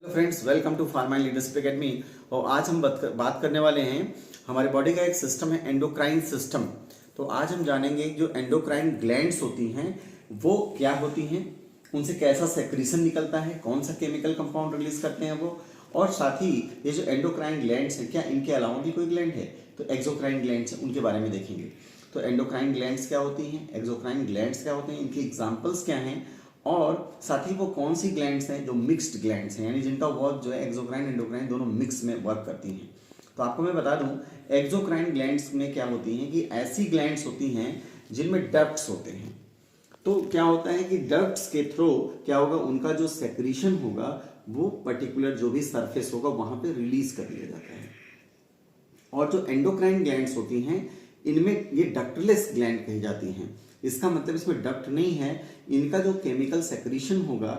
Friends, welcome to pharma leadership academy. और आज हम बात करने वाले हैं हमारे बॉडी का एक सिस्टम है एंडोक्राइन सिस्टम। तो आज हम जानेंगे जो एंडोक्राइन ग्लैंड्स होती हैं वो क्या होती हैं, उनसे कैसा सेक्रीशन निकलता है, कौन सा केमिकल कंपाउंड रिलीज करते हैं वो, और साथ ही ये जो एंडोक्राइन ग्लैंड्स हैं क्या इनके अलावा भी कोई ग्लैंड है तो एक्सोक्राइन ग्लैंड्स हैं उनके बारे में देखेंगे। तो एंडोक्राइन ग्लैंड्स क्या होती हैं, एक्सोक्राइन ग्लैंड्स क्या होते हैं, इनकी एग्जाम्पल्स क्या हैं, और साथ ही वो कौन सी ग्लैंड्स हैं जो मिक्स्ड ग्लैंड्स हैं, यानी जिनका वर्क जो है एक्सोक्राइन एंडोक्राइन दोनों मिक्स में वर्क करती हैं। तो आपको मैं बता दूं एक्सोक्राइन ग्लैंड्स में क्या होती हैं कि ऐसी ग्लैंड्स होती हैं जिनमें डक्ट्स होते हैं। तो क्या होता है कि डक्ट्स के थ्रू क्या होगा, उनका जो सेक्रीशन होगा वो पर्टिकुलर जो भी सरफेस होगा वहां पे रिलीज कर लिया जाता है। और जो एंडोक्राइन ग्लैंड्स होती हैं इनमें ये डक्टलेस ग्लैंड कही जाती हैं। इसका मतलब इसमें डक्ट नहीं है, इनका जो केमिकल सेक्रीशन होगा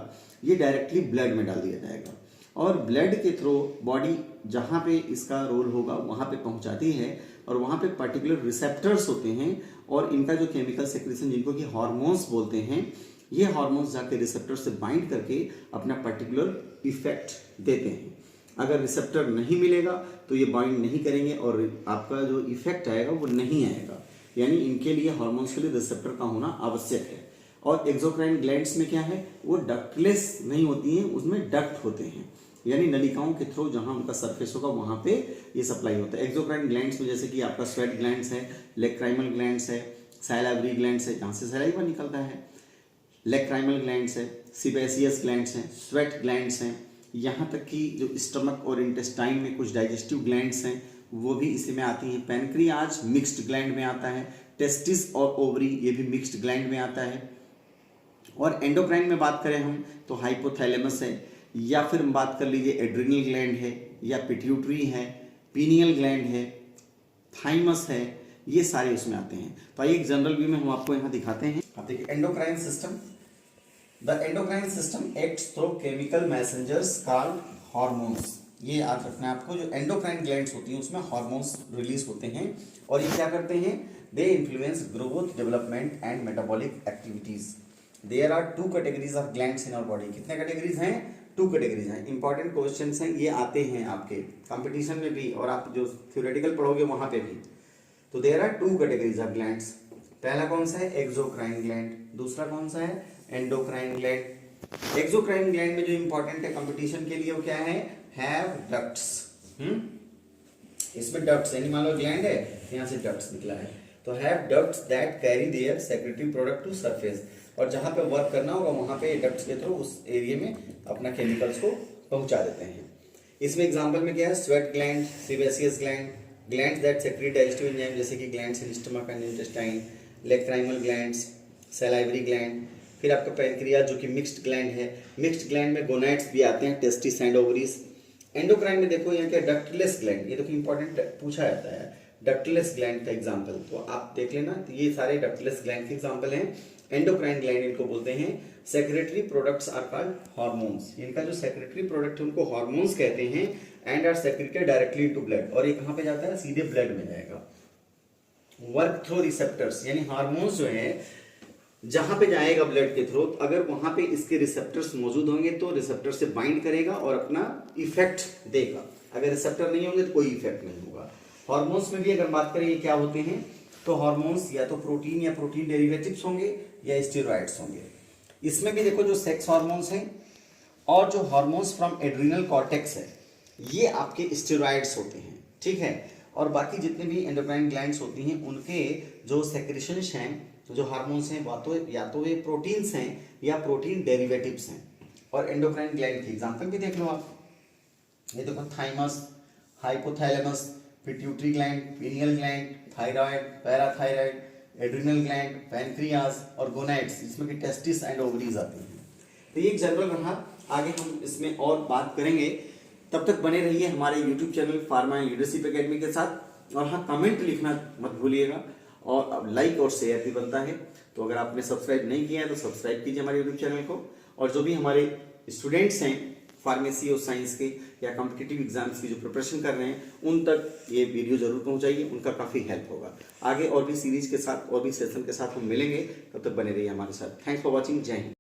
ये डायरेक्टली ब्लड में डाल दिया जाएगा और ब्लड के थ्रू बॉडी जहाँ पे इसका रोल होगा वहाँ पे पहुँचाती है और वहाँ पे पर्टिकुलर रिसेप्टर्स होते हैं और इनका जो केमिकल सेक्रीशन जिनको कि हार्मोन्स बोलते हैं, ये हार्मोन्स जाके रिसेप्टर से बाइंड करके अपना पर्टिकुलर इफेक्ट देते हैं। अगर रिसेप्टर नहीं मिलेगा तो ये बाइंड नहीं करेंगे और आपका जो इफेक्ट आएगा वो नहीं आएगा, यानी इनके लिए हार्मोन्स के लिए रिसेप्टर का होना आवश्यक है। और एक्सोक्राइन ग्लैंड्स में क्या है, वो डक्टलेस नहीं होती हैं, उसमें डक्ट होते हैं, यानी नलिकाओं के थ्रू जहां उनका सरफेस होगा वहां पे ये सप्लाई होता है। एक्सोक्राइन ग्लैंड्स में जैसे कि आपका स्वेट ग्लैंड्स है, लेक्राइमल ग्लैंड्स है, सैलाइवरी ग्लैंड्स है जहां से सैलाइवा निकलता है, लेक्राइमल ग्लैंड्स है, सीबेसियस ग्लैंड्स हैं, स्वेट ग्लैंड्स हैं, यहाँ तक कि जो स्टमक और इंटेस्टाइन में कुछ डाइजेस्टिव ग्लैंड्स हैं वो भी इसी में आती हैं। पैनक्रियाज मिक्स्ड ग्लैंड में आता है, टेस्टिस और ओवरी ये भी मिक्स्ड ग्लैंड में आता है। और एंडोक्राइन में बात करें हम तो हाइपोथैलेमस है, या फिर हम बात कर लीजिए एड्रिनल ग्लैंड है, या पिट्यूटरी है, पीनियल ग्लैंड है, थाइमस है, ये सारे उसमें आते हैं। तो आइए एक जनरल व्यू में हम आपको यहाँ दिखाते हैं। आप देखिए endocrine system, the endocrine system acts through chemical messengers called hormones. ये याद रखना है आपको, जो एंडोक्राइन ग्लैंड्स होती हैं उसमें हार्मोन्स रिलीज होते हैं और ये क्या करते हैं, they influence growth, development and metabolic activities. There are 2 categories of glands in our body. कितने कैटेगरीज हैं, 2 कैटेगरीज हैं। इंपॉर्टेंट क्वेश्चंस हैं, ये आते हैं आपके कंपटीशन में भी और आप जो थ्योरेटिकल पढ़ोगे वहां पे भी। तो there are 2 categories of glands. पहला कौन सा है, एक्सोक्राइन ग्लैंड, दूसरा कौन सा है, एंडोक्राइन ग्लैंड। एक्सोक्राइन ग्लैंड में जो इंपॉर्टेंट है कंपटीशन के लिए वो क्या है, हैव डक्ट्स। इसमें डक्ट्स यानी मान लो ग्लैंड है, यहाँ से डक्ट्स निकला है, तो have ducts that carry their secretory product to surface. और जहां पे वर्क करना होगा वहां पे डक्ट्स के थ्रू उस एरिया में अपना केमिकल्स को पहुंचा देते हैं। इसमें एग्जांपल में क्या है, sweat gland, sebaceous gland, glands that secrete digestive enzyme जैसे कि glands in stomach and intestine, lacrimal glands, salivary gland. फिर आपका पैनक्रियाज जो कि मिक्स्ड ग्लैंड है, मिक्स्ड ग्लैंड में गोनाड्स भी आते हैं, टेस्टिस एंड ओवरीज। एंडोक्राइन में देखो यहाँ क्या, डक्टलेस ग्लैंड, ये तो इंपॉर्टेंट पूछा जाता है, डक्टलेस ग्लैंड का एग्जांपल तो आप देख लेना। तो ये सारे डक्टलेस ग्लैंड के एग्जांपल हैं। एंडोक्राइन ग्लैंड इनको बोलते हैं। Secretory products are called hormones. इनका जो सेक्रेटरी प्रोडक्ट है उनको हार्मोन्स कहते हैं and are secreted directly to blood. और ये कहाँ पे जाता है, सीधे ब्लड में जाएगा। वर्क थ्रू रिसेप्टर्स, यानी हार्मोन्स जो है जहां पे जाएगा ब्लड के थ्रू, अगर वहां पे इसके रिसेप्टर्स मौजूद होंगे तो रिसेप्टर से बाइंड करेगा और अपना इफेक्ट देगा। अगर रिसेप्टर नहीं होंगे तो कोई इफेक्ट नहीं होगा। हार्मोन्स में भी अगर बात करें ये क्या होते हैं, तो हार्मोन्स या तो प्रोटीन या प्रोटीन डेरिवेटिव्स होंगे या स्टेरॉइड्स होंगे। इसमें भी देखो जो सेक्स हार्मोन्स हैं और जो हार्मोन्स फ्रॉम एड्रिनल कॉर्टेक्स है ये आपके स्टेरॉइड्स होते हैं, ठीक है। और बाकी जितने भी एंडोक्राइन ग्लैंड्स होती हैं उनके जो सेक्रेशंस हैं, जो हार्मोन्स हैं, या तो ये प्रोटीन्स हैं या प्रोटीन डेरिवेटिव्स हैं। और एंडोक्राइन ग्लैंड की एग्जांपल भी देख लो आप, ये देखो thymus, hypothalamus, pituitary gland, pineal gland, thyroid, parathyroid, adrenal gland, pancreas और गोनाड्स, इसमें कि टेस्टिस एंड ओवरीज आती हैं। तो ये एक जनरल रहा, आगे हम इसमें और बात करेंगे। तब तक बने रहिए हमारे YouTube channel pharma leadership academy के साथ। और हाँ, कमेंट लिखना मत भूलिएगा और अब लाइक और शेयर भी बनता है। तो अगर आपने सब्सक्राइब नहीं किया है तो सब्सक्राइब कीजिए हमारे यूट्यूब चैनल को। और जो भी हमारे स्टूडेंट्स हैं फार्मेसी और साइंस के या कॉम्पिटिटिव एग्जाम्स की जो प्रिपरेशन कर रहे हैं उन तक ये वीडियो जरूर पहुंचाइए, उनका काफ़ी हेल्प होगा। आगे और भी सीरीज के साथ और भी सेशन के साथ हम मिलेंगे, तब तक बने रहिए हमारे साथ। Thanks for watching. जय हिंद।